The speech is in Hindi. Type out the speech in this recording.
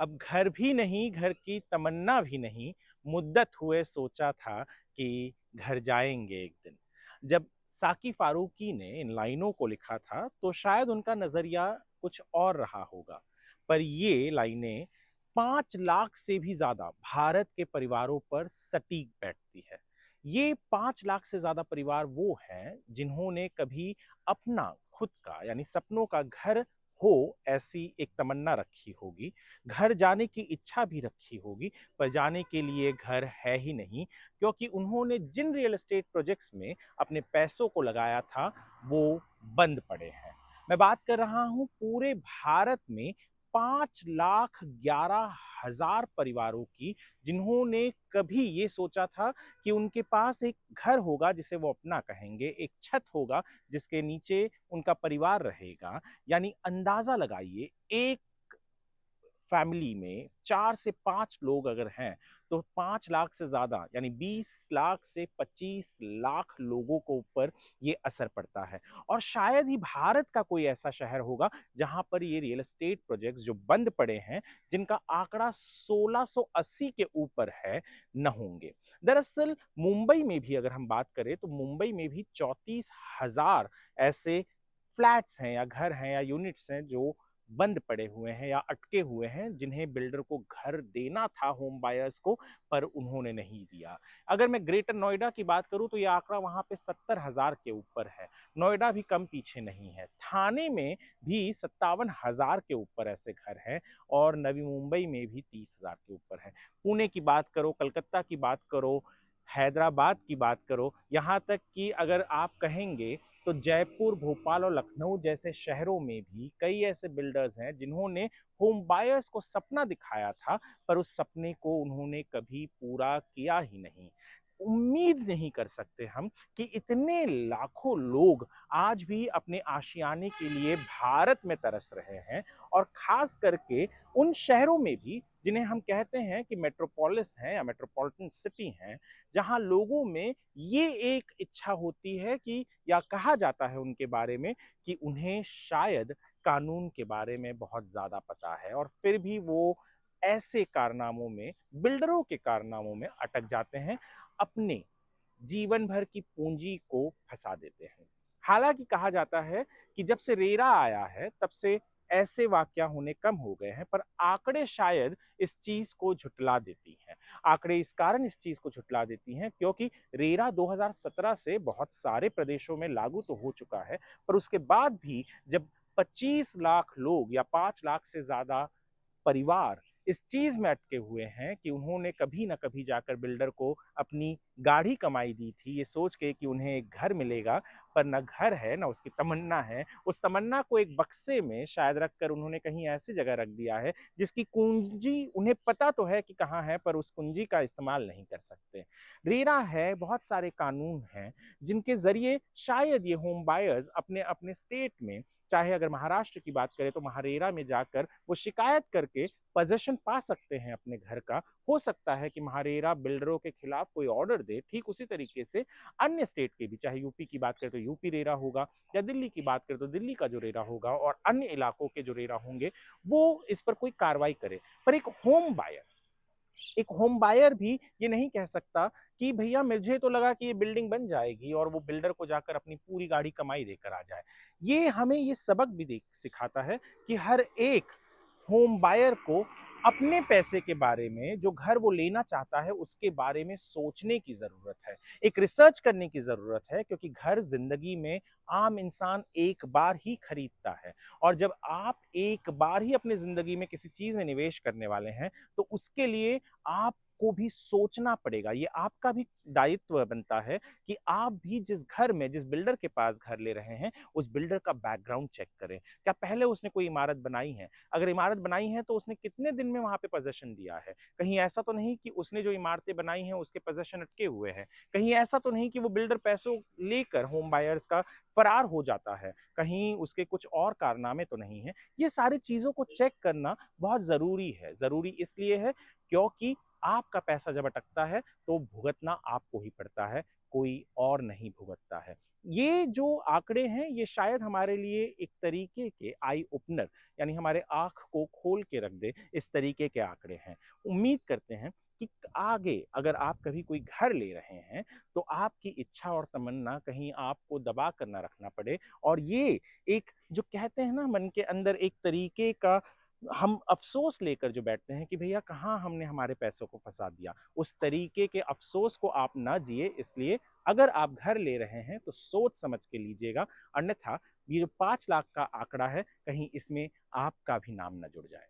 अब घर भी नहीं, घर की तमन्ना भी नहीं, मुद्दत हुए सोचा था कि घर जाएँगे एक दिन। जब साकी फारूकी ने इन लाइनों को लिखा था, तो शायद उनका नज़रिया कुछ और रहा होगा। पर ये लाइनें 5 लाख से भी ज़्यादा भारत के परिवारों पर सटीक बैठती है। ये 5 लाख से ज़्यादा परिवार वो हैं, जिन्होंने कभी अपना खुद का यानी सपनों का घर हो ऐसी एक तमन्ना रखी होगी, घर जाने की इच्छा भी रखी होगी, पर जाने के लिए घर है ही नहीं, क्योंकि उन्होंने जिन रियल एस्टेट प्रोजेक्ट्स में अपने पैसों को लगाया था, वो बंद पड़े हैं। मैं बात कर रहा हूं पूरे भारत में 5,11,000 परिवारों की, जिन्होंने कभी ये सोचा था कि उनके पास एक घर होगा जिसे वो अपना कहेंगे, एक छत होगा जिसके नीचे उनका परिवार रहेगा। यानी अंदाजा लगाइए, एक फैमिली में 4 से 5 लोग अगर हैं, तो 5 लाख से ज़्यादा यानी 20 लाख से 25 लाख लोगों को ऊपर ये असर पड़ता है। और शायद ही भारत का कोई ऐसा शहर होगा, जहाँ पर ये रियल एस्टेट प्रोजेक्ट्स जो बंद पड़े हैं, जिनका आंकड़ा 1680 के ऊपर है, न होंगे। दरअसल मुंबई में भी अगर हम बात करें, तो मुंबई में भी 34,000 ऐसे फ्लैट्स हैं या घर हैं या यूनिट्स हैं जो बंद पड़े हुए हैं या अटके हुए हैं, जिन्हें बिल्डर को घर देना था होम बायर्स को, पर उन्होंने नहीं दिया। अगर मैं ग्रेटर नोएडा की बात करूं, तो यह आंकड़ा वहां पे 70,000 के ऊपर है। नोएडा भी कम पीछे नहीं है। थाने में भी 57,000 के ऊपर ऐसे घर हैं, और नवी मुंबई में भी 30,000 के ऊपर है। पुणे की बात करो, कलकत्ता की बात करो, हैदराबाद की बात करो, यहाँ तक कि अगर आप कहेंगे, तो जयपुर, भोपाल और लखनऊ जैसे शहरों में भी कई ऐसे बिल्डर्स हैं, जिन्होंने होम बायर्स को सपना दिखाया था, पर उस सपने को उन्होंने कभी पूरा किया ही नहीं। उम्मीद नहीं कर सकते हम कि इतने लाखों लोग आज भी अपने आशियाने के लिए भारत में तरस रहे हैं, और खास करके उन शहरों में भी जिन्हें हम कहते हैं कि मेट्रोपोलिस हैं या मेट्रोपॉलिटन सिटी हैं, जहां लोगों में ये एक इच्छा होती है कि, या कहा जाता है उनके बारे में, कि उन्हें शायद कानून के बारे में बहुत ज्यादा पता है, और फिर भी वो ऐसे कारनामों में, बिल्डरों के कारनामों में अटक जाते हैं, अपने जीवन भर की पूंजी को फंसा देते हैं। हालांकि कहा जाता है कि जब से रेरा आया है, तब से ऐसे वाकया होने कम हो गए हैं, पर आंकड़े शायद इस चीज को झुटला देती हैं। आंकड़े इस कारण इस चीज को झुटला देती हैं, क्योंकि रेरा 2017 से बहुत सारे प्रदेशों में लागू तो हो चुका है, पर उसके बाद भी जब 25 लाख लोग या 5 लाख से ज्यादा परिवार इस चीज में अटके हुए हैं कि उन्होंने कभी ना कभी जाकर बिल्डर को अपनी गाढ़ी कमाई दी थी, ये सोच के कि उन्हें एक घर मिलेगा, पर ना घर है ना उसकी तमन्ना है। उस तमन्ना को एक बक्से में शायद रखकर उन्होंने कहीं ऐसी जगह रख दिया है, जिसकी कुंजी उन्हें पता तो है कि कहाँ है, पर उस कुंजी का इस्तेमाल नहीं कर सकते। रेरा है, बहुत सारे कानून हैं, जिनके जरिए शायद ये होम बायर्स अपने अपने स्टेट में, चाहे अगर महाराष्ट्र की बात करें, तो महारेरा में जाकर वो शिकायत करके पोजेशन पा सकते हैं अपने घर का। हो सकता है कि महारेरा बिल्डरों के खिलाफ कोई ऑर्डर दे। ठीक उसी तरीके से अन्य स्टेट के भी, चाहे यूपी की बात करें तो यूपी रेरा होगा, या दिल्ली की बात करें तो दिल्ली का जो रेरा होगा, और अन्य इलाकों के जो रेरा होंगे, वो इस पर कोई कार्रवाई करे। पर एक होम बायर भी ये नहीं कह सकता कि भैया मुझे तो लगा कि ये बिल्डिंग बन जाएगी, और वो बिल्डर को जाकर अपनी पूरी गाड़ी कमाई देकर आ जाए। ये हमें ये सबक भी देख सिखाता है कि हर एक होम बायर को अपने पैसे के बारे में, जो घर वो लेना चाहता है उसके बारे में सोचने की जरूरत है, एक रिसर्च करने की जरूरत है, क्योंकि घर जिंदगी में आम इंसान एक बार ही खरीदता है, और जब आप एक बार ही अपनी जिंदगी में किसी चीज में निवेश करने वाले हैं, तो उसके लिए आपको भी सोचना पड़ेगा। ये आपका भी दायित्व बनता है कि आप भी जिस घर में, जिस बिल्डर के पास घर ले रहे हैं, उस बिल्डर का बैकग्राउंड चेक करें। क्या पहले उसने कोई इमारत बनाई है? अगर इमारत बनाई है, तो उसने कितने दिन में वहां पे पोजेशन दिया है? कहीं ऐसा तो नहीं कि उसने जो इमारतें बनाई हैं उसके पोजेशन अटके हुए हैं? कहीं ऐसा तो नहीं कि वो बिल्डर पैसों लेकर होम बायर्स का फरार हो जाता है? कहीं उसके कुछ और कारनामे तो नहीं है? ये सारी चीजों को चेक करना बहुत जरूरी है। जरूरी इसलिए है क्योंकि आपका पैसा जब अटकता है, तो भुगतना आपको ही पड़ता है। कोई और नहीं भुगतता है। ये जो आंकड़े हैं ये शायद हमारे लिए एक तरीके के आई ओपनर यानी हमारे आँख को खोल के रख दे, इस तरीके के आंकड़े हैं। उम्मीद करते हैं कि आगे अगर आप कभी कोई घर ले रहे हैं, तो आपकी इच्छा और तमन्ना कहीं आपको दबा कर ना रखना पड़े और ये एक जो कहते हैं ना मन के अंदर एक तरीके का हम अफ़सोस लेकर जो बैठते हैं कि भैया कहाँ हमने हमारे पैसों को फँसा दिया। उस तरीके के अफ़सोस को आप ना जिए इसलिए अगर आप घर ले रहे हैं तो सोच समझ के लीजिएगा, अन्यथा ये जो 5 लाख का आंकड़ा है कहीं इसमें आपका भी नाम ना जुड़ जाए।